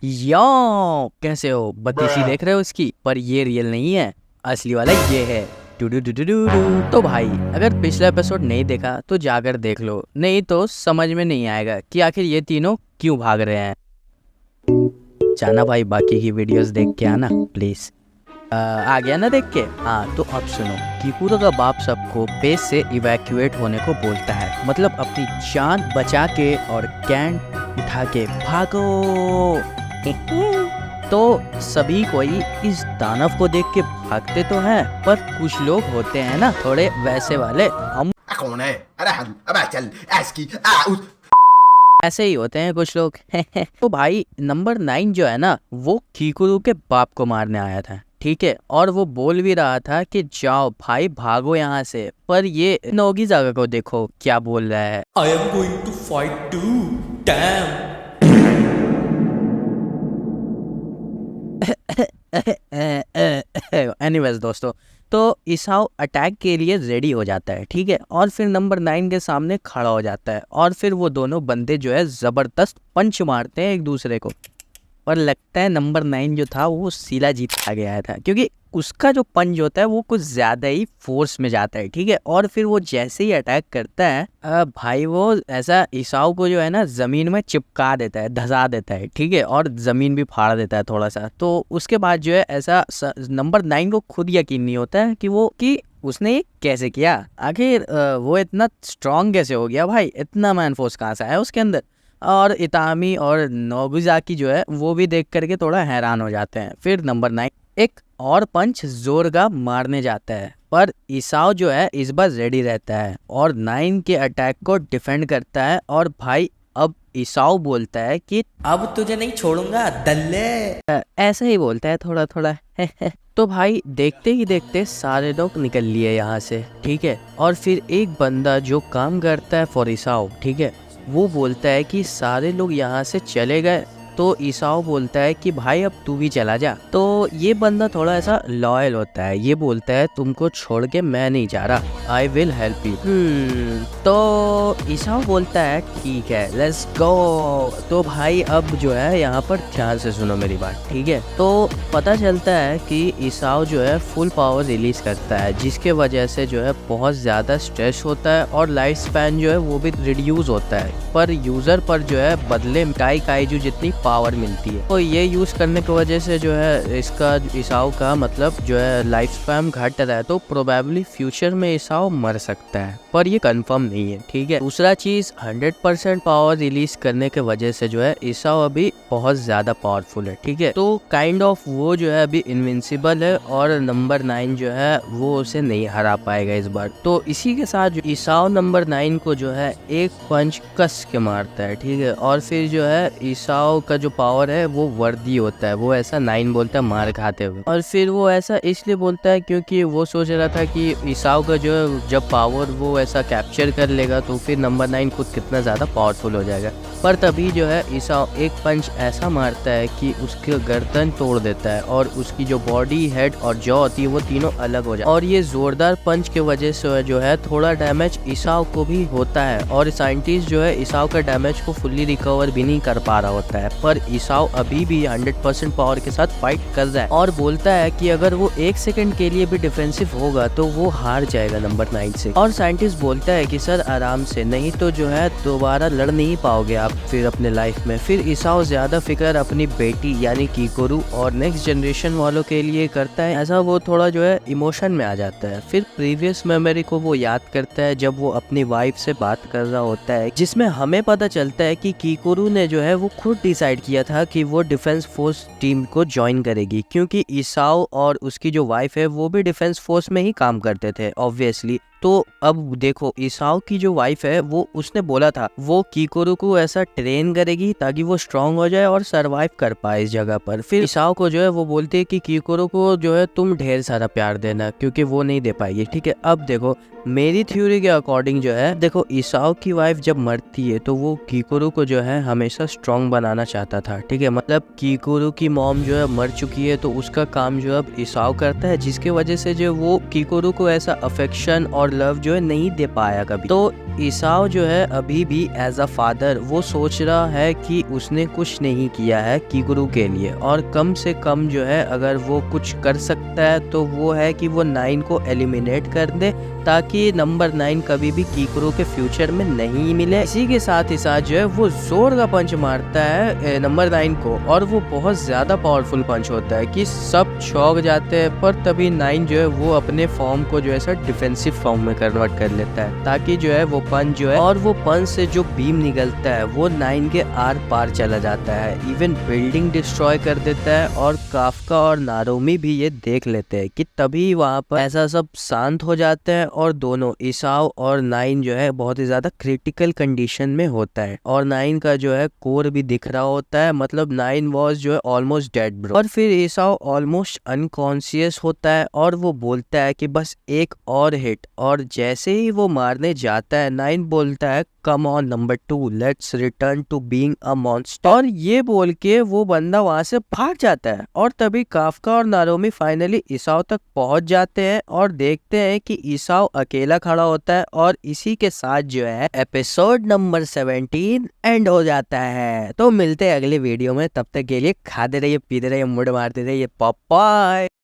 यो, कैसे हो? बत्तीसी देख रहे हो इसकी? पर ये रियल नहीं है, असली वाला ये है। टू डू डू डू डू डू। तो भाई, अगर पिछला एपिसोड नहीं देखा तो जाकर देख लो, नहीं तो समझ में नहीं आएगा कि आखिर ये तीनों क्यों भाग रहे हैं। जाना भाई, बाकी की वीडियोस देख के आना प्लीज। आ गया ना देख के? हाँ, तो अब सुनो। किकुरो का बाप सबको बेस से इवैक्यूएट होने को बोलता है, मतलब अपनी जान बचा के और कैन उठा के भागो। तो सभी कोई इस दानव को देख के भागते तो हैं, पर कुछ लोग होते हैं ना थोड़े वैसे वाले, हम कौन है? अरे अबे चल ऐसकी ऐसे ही होते हैं कुछ लोग। तो भाई नंबर 9 जो है ना, वो कीकुरु के बाप को मारने आया था, ठीक है। और वो बोल भी रहा था कि जाओ भाई भागो यहाँ से, पर ये नोगिजागा को देखो क्या बोल रहा है। I am going to fight too. Damn. Anyways दोस्तों, तो इसाओ अटैक के लिए रेडी हो जाता है, ठीक है। और फिर नंबर 9 के सामने खड़ा हो जाता है, और फिर वो दोनों बंदे जो है जबरदस्त पंच मारते हैं एक दूसरे को। पर लगता है नंबर 9 जो था वो सीला जीत खा गया था, क्योंकि उसका जो पंच होता है वो कुछ ज्यादा ही फोर्स में जाता है, ठीक है। और फिर वो जैसे ही अटैक करता है, भाई वो ऐसा इसाओ को जो है ना जमीन में चिपका देता है, धसा देता है, ठीक है। और जमीन भी फाड़ देता है थोड़ा सा। तो उसके बाद जो है ऐसा नंबर 9 को खुद यकीन नहीं होता है कि उसने ये कैसे किया। आखिर वो इतना स्ट्रांग कैसे हो गया भाई, इतना मैन फोर्स कहाँ से आया उसके अंदर। और इतामी और नोबुजाकी जो है वो भी देख करके थोड़ा हैरान हो जाते हैं। फिर नंबर 9 एक और पंच जोर का मारने जाता है, पर इसाओ जो है इस बार रेडी रहता है और 9 के अटैक को डिफेंड करता है। और भाई अब इसाओ बोलता है कि अब तुझे नहीं छोड़ूंगा दल्ले। ऐसा ही बोलता है थोड़ा थोड़ा। तो भाई देखते ही देखते सारे लोग निकल लिए यहाँ से, ठीक है। और फिर एक बंदा जो काम करता है फॉर इसाओ, ठीक है, वो बोलता है कि सारे लोग यहाँ से चले गए, तो इसाओ बोलता है कि भाई अब तू भी चला जा। तो ये बंदा थोड़ा ऐसा लॉयल होता है, ये बोलता है तुमको छोड़ के मैं नहीं जा रहा, आई विल हेल्प यू। तो इसाओ बोलता है ठीक है लेट्स गो। तो भाई अब जो है यहाँ पर ध्यान से सुनो मेरी बात, ठीक है। तो पता चलता है कि इसाओ जो है फुल पावर रिलीज करता है, जिसके वजह से जो है बहुत ज्यादा स्ट्रेस होता है और लाइफ स्पैन जो है वो भी रिड्यूस होता है, पर यूजर पर जो है बदले काई काइजू जितनी पावर मिलती है। तो ये यूज करने की वजह से जो है इसका इसाओ का मतलब जो है लाइफ स्पैन घट रहा है, तो प्रोबेबली फ्यूचर में इसाओ मर सकता है, पर ये कंफर्म नहीं है, ठीक है। दूसरा चीज 100% पावर रिलीज करने के वजह से जो है इसाओ अभी बहुत ज्यादा पावरफुल है, ठीक है। तो काइंड ऑफ वो जो है अभी इनविंसिबल है और नंबर 9 जो है वो उसे नहीं हरा पाएगा इस बार। तो इसी के साथ इसाओ नंबर 9 को जो है एक पंच कस के मारता है, ठीक है। और फिर जो है इसाओ का जो पावर है वो वर्दी होता है, वो ऐसा 9 बोलता है मार खाते हुए। और फिर वो ऐसा इसलिए बोलता है क्योंकि वो सोच रहा था कि इसाओ का जो जब पावर वो ऐसा कैप्चर कर लेगा तो फिर नंबर 9 खुद कितना ज़्यादा पावरफुल हो जाएगा। पर तभी जो है इसाओ एक पंच ऐसा मारता है कि उसके गर्दन तोड़ देता है और उसकी जो बॉडी, हेड और जॉ होती है वो तीनों अलग हो जाए। और ये जोरदार पंच के वजह से जो है थोड़ा डैमेज इसाओ को भी होता है, और साइंटिस्ट जो है इसाओ का डैमेज को फुल्ली रिकवर भी नहीं कर पा रहा होता है। पर इसाओ अभी भी 100% पावर के साथ फाइट कर रहा है और बोलता है कि अगर वो 1 सेकंड के लिए भी डिफेंसिव होगा तो वो हार जाएगा नंबर 9 से। और साइंटिस्ट बोलता है कि सर आराम से, नहीं तो जो है दोबारा लड़ नहीं पाओगे आप फिर अपने लाइफ में। फिर इसाओ ज्यादा फिक्र अपनी बेटी यानी कीकोरू और नेक्स्ट जनरेशन वालों के लिए करता है, ऐसा वो थोड़ा जो है इमोशन में आ जाता है। फिर प्रीवियस मेमोरी को वो याद करता है जब वो अपनी वाइफ से बात कर रहा होता है, जिसमें हमें पता चलता है कि कीकोरू ने जो है वो खुद डिसाइड किया था कि वो डिफेंस फोर्स टीम को ज्वाइन करेगी, क्योंकि इसाओ और उसकी जो वाइफ है वो भी डिफेंस फोर्स में ही काम करते थे ऑब्वियसली। तो अब देखो इसाओ की जो वाइफ है वो उसने बोला था वो कीकोरू को ऐसा ट्रेन करेगी ताकि वो स्ट्रांग हो जाए और सरवाइव कर पाए इस जगह पर। फिर इसाओ को जो है वो बोलती है कि कीकोरू को जो है तुम ढेर सारा प्यार देना, क्योंकि वो नहीं दे पाएगी, ठीक है। अब देखो मेरी थ्योरी के अकॉर्डिंग जो है, देखो इसाओ की वाइफ जब मरती है तो वो कीकोरू को जो है हमेशा स्ट्रांग बनाना चाहता था, ठीक है। मतलब कीकोरू की मॉम जो है मर चुकी है तो उसका काम जो अब इसाओ करता है, जिसके वजह से जो वो कीकोरू को ऐसा अफेक्शन और लव जो है नहीं दे पाया कभी। तो ईसाओ जो है अभी भी एज अ फादर वो सोच रहा है कि उसने कुछ नहीं किया है कीकुरू के लिए, और कम से कम जो है अगर वो कुछ कर सकता है तो वो है कि वो 9 को एलिमिनेट कर दे, ताकि नंबर 9 कभी भी कीकुरू के फ्यूचर में नहीं मिले। इसी के साथ ही साथ जो है वो जोर का पंच मारता है नंबर 9 को, और वो बहुत ज्यादा पावरफुल पंच होता है कि सब चौंक जाते हैं। पर तभी 9 जो है वो अपने फॉर्म को जो है सर डिफेंसिव फॉर्म में कन्वर्ट कर लेता है, ताकि जो है वो पंच जो है, और वो पंच से जो बीम निकलता है वो 9 के आर पार चला जाता है, इवन बिल्डिंग डिस्ट्रॉय कर देता है। और काफका और नारोमी भी ये देख लेते हैं कि तभी वहाँ पर ऐसा सब शांत हो जाते हैं, और दोनों ईसाओ और 9 जो है बहुत ही ज्यादा क्रिटिकल कंडीशन में होता है, और 9 का जो है कोर भी दिख रहा होता है, मतलब 9 वॉज जो है ऑलमोस्ट डेड ब्रो। और फिर ईसाओ ऑलमोस्ट अनकॉन्शियस होता है और वो बोलता है कि बस एक और हिट, और जैसे ही वो मारने जाता है 9 बोलता है come on number 2 let's return to being a monster, और ये बोल के वो बंदा वहां से भाग जाता है। और तभी काफका और नारोमी फाइनली ईसाओ तक पहुंच जाते हैं और देखते हैं कि ईसाओ अकेला खड़ा होता है, और इसी के साथ जो है एपिसोड नंबर 17 एंड हो जाता है। तो मिलते हैं अगले वीडियो में, तब तक के लिए खाते रहिए, पीते रहिए, मुड़ मारते रहिए, बाय बाय।